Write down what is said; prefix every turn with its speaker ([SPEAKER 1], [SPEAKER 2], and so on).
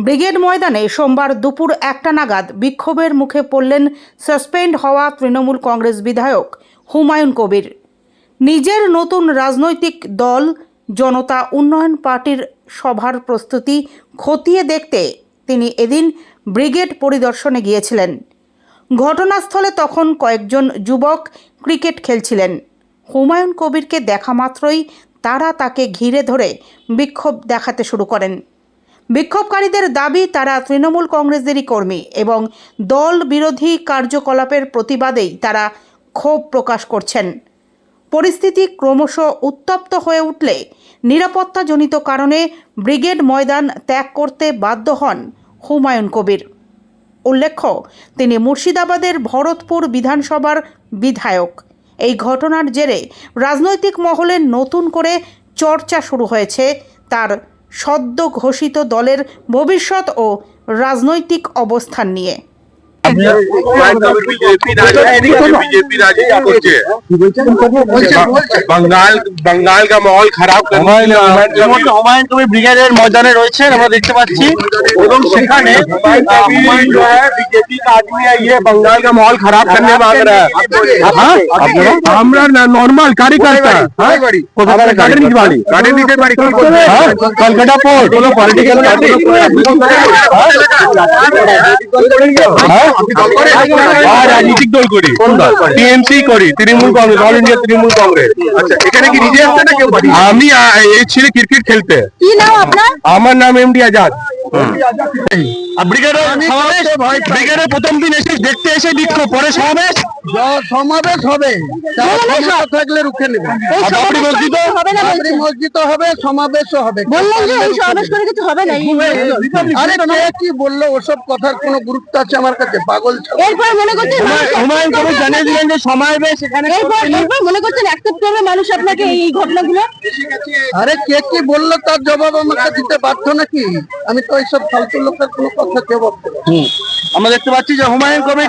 [SPEAKER 1] Brigade ময়দানে সোমবার দুপুর 1টা নাগাদ বিক্ষোভের মুখে পড়লেন সাসপেন্ড হওয়া তৃণমূল কংগ্রেস বিধায়ক হুমায়ুন কবির। নিজের নতুন রাজনৈতিক দল জনতা উন্নয়ন পার্টির সভার প্রস্তুতি খতিয়ে দেখতে তিনি এদিন ব্রিগেড পরিদর্শনে গিয়েছিলেন। ঘটনাস্থলে তখন কয়েকজন যুবক ক্রিকেট খেলছিলেন। হুমায়ুন কবিরকে দেখা মাত্রই তারা তাকে ঘিরে ধরে বিক্ষোভ দেখাতে শুরু করেন। বিক্ষোভকারীদের দাবি তারা তৃণমূল কংগ্রেসেরই কর্মী এবং দল বিরোধী কার্যকলাপের প্রতিবাদেই তারা ক্ষোভ প্রকাশ করছেন। পরিস্থিতি ক্রমশ উত্তপ্ত হয়ে উঠলে নিরাপত্তাজনিত কারণে ব্রিগেড ময়দান ত্যাগ করতে বাধ্য হন হুমায়ুন কবির। উল্লেখ্য, তিনি মুর্শিদাবাদের ভরতপুর বিধানসভার বিধায়ক। এই ঘটনার জেরে রাজনৈতিক মহলে নতুন করে চর্চা শুরু হয়েছে তার সদ্য ঘোষিত দলের ভবিষ্যৎ ও রাজনৈতিক অবস্থান নিয়ে।
[SPEAKER 2] बंगाल का माहौल खराब হুমায়ুন কবির ব্রিগেডের ময়দানে রয়েছেন আমরা দেখতে পাচ্ছি এবং সেখানে হুমায়ুন जो है बीजेपी का आदमी है ये बंगाल का माहौल खराब करने मांग रहा है। আমরা নরমাল कार्यकर्ता कलकत्ता पोर्ट কোনো পলিটিক্যাল রাজনৈতিক দল করি টিএমসি করি তৃণমূল কংগ্রেস অল ইন্ডিয়া তৃণমূল কংগ্রেস। আচ্ছা এখানে কি নিজে আসছে না কেউ? আমি এই ছেলে ক্রিকেট খেলতে।
[SPEAKER 3] কি নাম আপনার?
[SPEAKER 2] আমার নাম এমডি আজাদ। ব্রিগেডের প্রথম দিন এসে দেখতে এসে বিক্ষোভ পরে সমাবেশ
[SPEAKER 4] হবে থাকলে রুখে নেবে। মসজিদ হবে সমাবেশও হবে। আরে কে কি বললো ওসব কথার কোনো গুরুত্ব আছে আমার কাছে? পাগল
[SPEAKER 2] হুমায়ুন কবির জানিয়ে দিলেন যে সমাবেশ এখানে
[SPEAKER 3] মনে করছেন অ্যাকসেপ্ট করবে মানুষ আপনাকে এই ঘটনাগুলো?
[SPEAKER 4] আরে কে কি বললো তার জবাব আমাকে দিতে বাধ্য নাকি? আমি তো এইসব ফালতু লোকের কোনো কথা জবাব দেবো।
[SPEAKER 2] আমরা দেখতে পাচ্ছি যে হুমায়ুন কবির